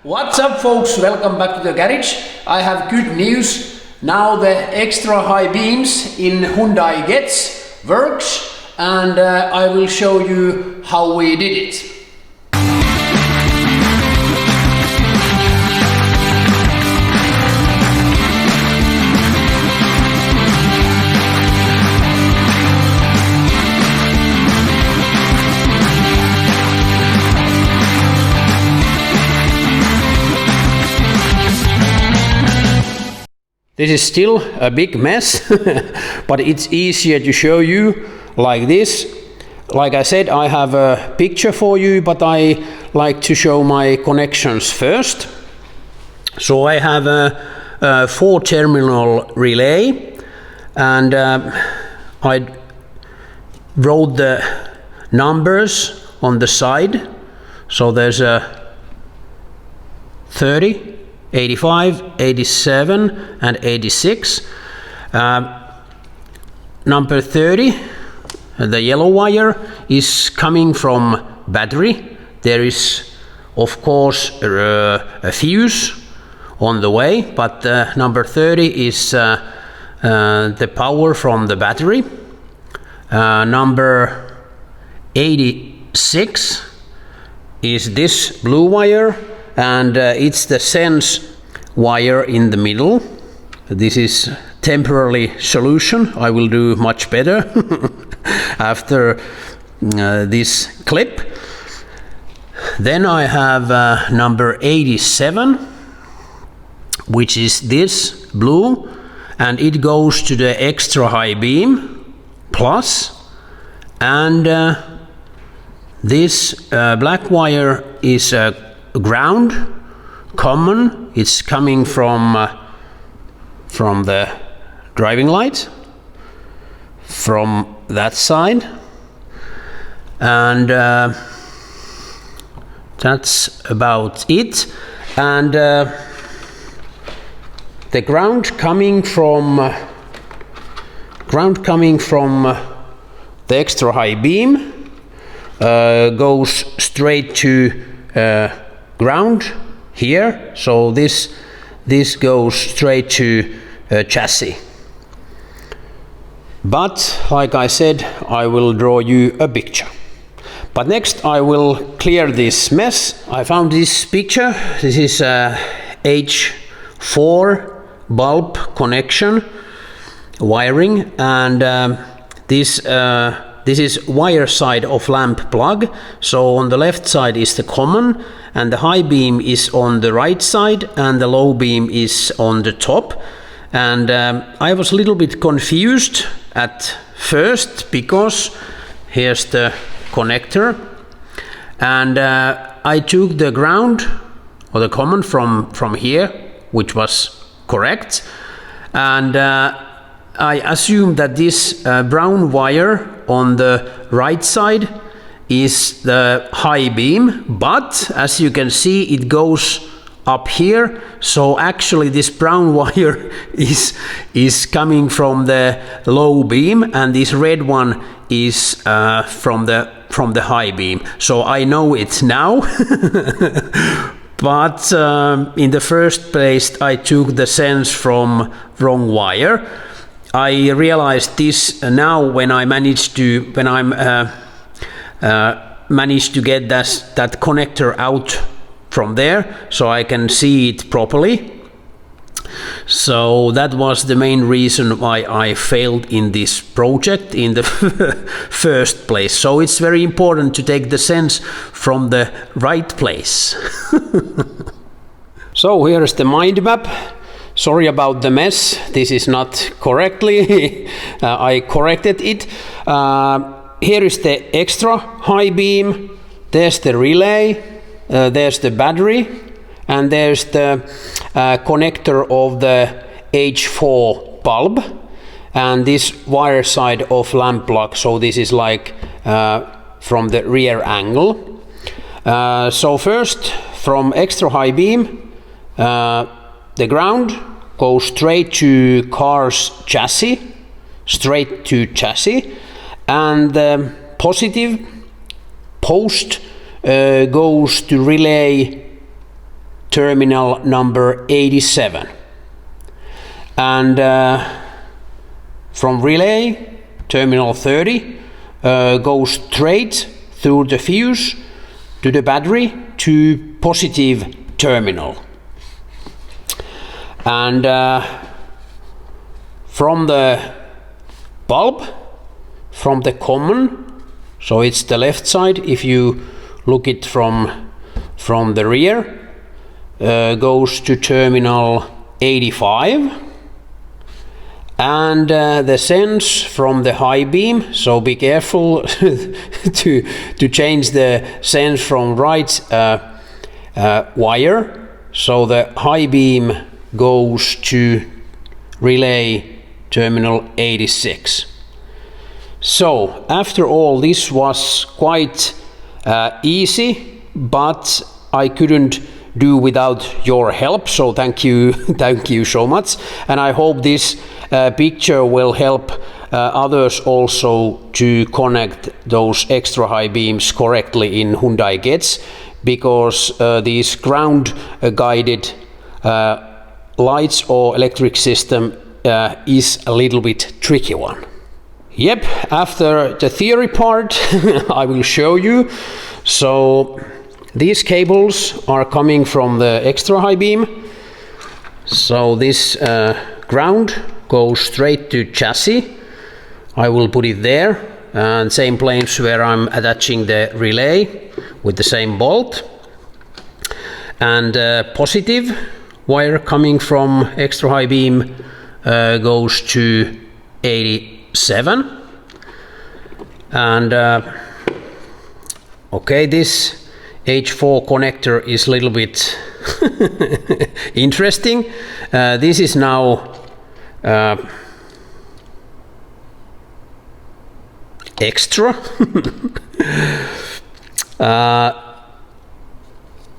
What's up folks, welcome back to the garage. I have good news. Now the extra high beams in Hyundai Getz works, and I will show you how we did it. This is still a big mess, but it's easier to show you like this. Like I said, I have a picture for you, but I like to show my connections first. So I have a 4-terminal relay, and I wrote the numbers on the side. So there's a 30. 85, 87 and 86. Number 30, the yellow wire is coming from battery. There is of course a fuse on the way, but number 30 is the power from the battery. Number 86 is this blue wire, and it's the sense wire in the middle. This is temporary solution. I will do much better after this clip. Then I have number 87, which is this blue, and it goes to the extra high beam plus, and this black wire is ground common. It's coming from the driving light from that side, and that's about it. And the ground coming from the extra high beam goes straight to ground here, so this goes straight to chassis. But like I said, I will draw you a picture. But next I will clear this mess. I found this picture. This is a H4 bulb connection wiring, and this is wire side of lamp plug. So on the left side is the common, and the high beam is on the right side, and the low beam is on the top. And I was a little bit confused at first, because here's the connector, and I took the ground or the common from here, which was correct, and I assume that this brown wire on the right side is the high beam, but as you can see, it goes up here. So actually this brown wire is coming from the low beam, and this red one is from the high beam. So I know it now. But in the first place I took the sense from wrong wire. I realized this now when I managed to get that connector out from there, so I can see it properly. So that was the main reason why I failed in this project in the first place. So it's very important to take the sense from the right place. So here's the mind map. Sorry about the mess. This is not correctly. I corrected it. Here is the extra high beam. There's the relay. There's the battery, and there's the connector of the H4 bulb, and this wire side of lamp plug. So this is like from the rear angle. So first, from extra high beam, the ground goes straight to car's chassis, and the positive post goes to relay terminal number 87. And from relay, terminal 30 goes straight through the fuse to the battery to positive terminal. And from the bulb, from the common, so it's the left side, if you look it from the rear, goes to terminal 85. And the sense from the high beam, so be careful to change the sense from right wire. So the high beam goes to relay terminal 86. So after all, this was quite easy, but I couldn't do without your help, so thank you so much, and I hope this picture will help others also to connect those extra high beams correctly in Hyundai Getz, because these ground guided lights or electric system is a little bit tricky one. Yep, after the theory part I will show you. So these cables are coming from the extra high beam. So this ground goes straight to chassis. I will put it there, and same place where I'm attaching the relay with the same bolt. And positive wire coming from extra high beam goes to 87. And okay, this H4 connector is a little bit interesting. This is now extra.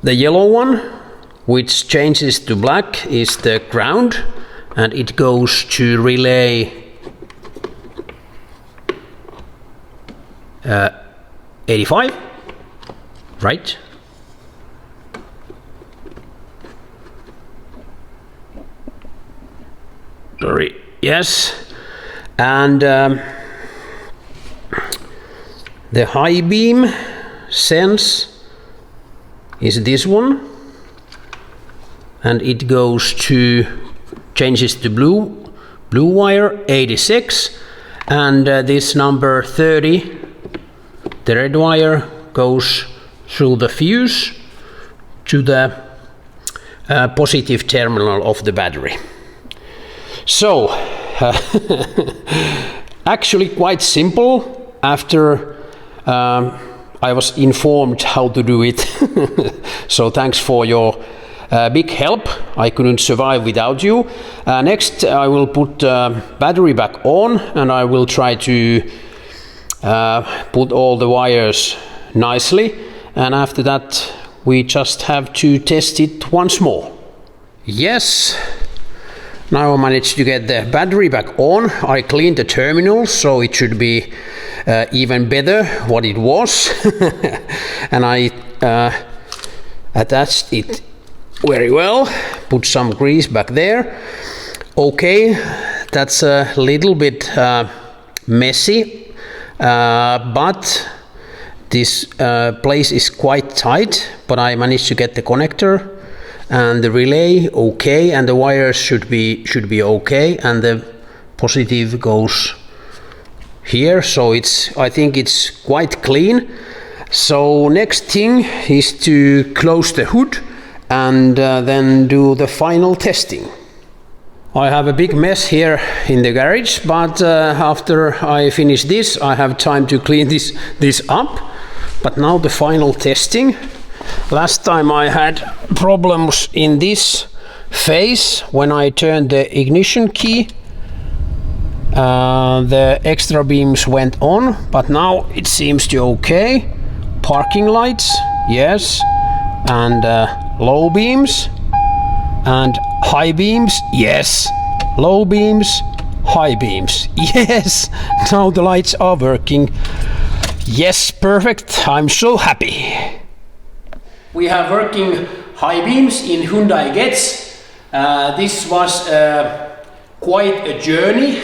The yellow one, which changes to black, is the ground, and it goes to relay 85, right? Sorry, yes. And the high beam sense is this one, and it goes to, changes to blue wire 86, and this number 30, the red wire, goes through the fuse to the positive terminal of the battery. So actually quite simple after I was informed how to do it. So thanks for your big help. I couldn't survive without you. Next I will put battery back on, and I will try to put all the wires nicely, and after that we just have to test it once more. Yes, now I managed to get the battery back on. I cleaned the terminals, so it should be even better what it was. And I attached it very well, put some grease back there. Okay, that's a little bit messy, but this place is quite tight, but I managed to get the connector and the relay okay, and the wires should be okay, and the positive goes here, so I think it's quite clean. So next thing is to close the hood and then do the final testing. I have a big mess here in the garage, but after I finish this I have time to clean this up. But now the final testing. Last time I had problems in this phase when I turned the ignition key. The extra beams went on, but now it seems to okay. Parking lights, yes, and low beams and high beams, yes. Low beams, high beams, yes. Now the lights are working. Yes, perfect. I'm so happy. We have working high beams in Hyundai Getz. This was quite a journey,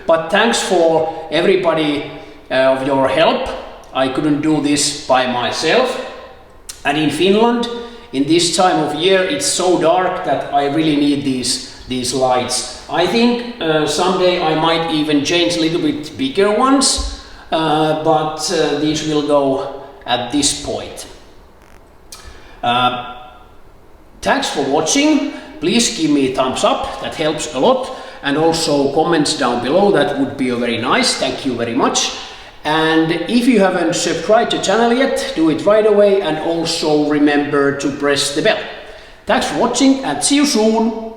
but thanks for everybody of your help. I couldn't do this by myself, and in Finland in this time of year it's so dark that I really need these lights. I think someday I might even change a little bit bigger ones, but these will go at this point. Thanks for watching. Please give me a thumbs up, that helps a lot, and also comments down below, that would be very nice. Thank you very much. And if you haven't subscribed to the channel yet, do it right away, and also remember to press the bell. Thanks for watching and see you soon.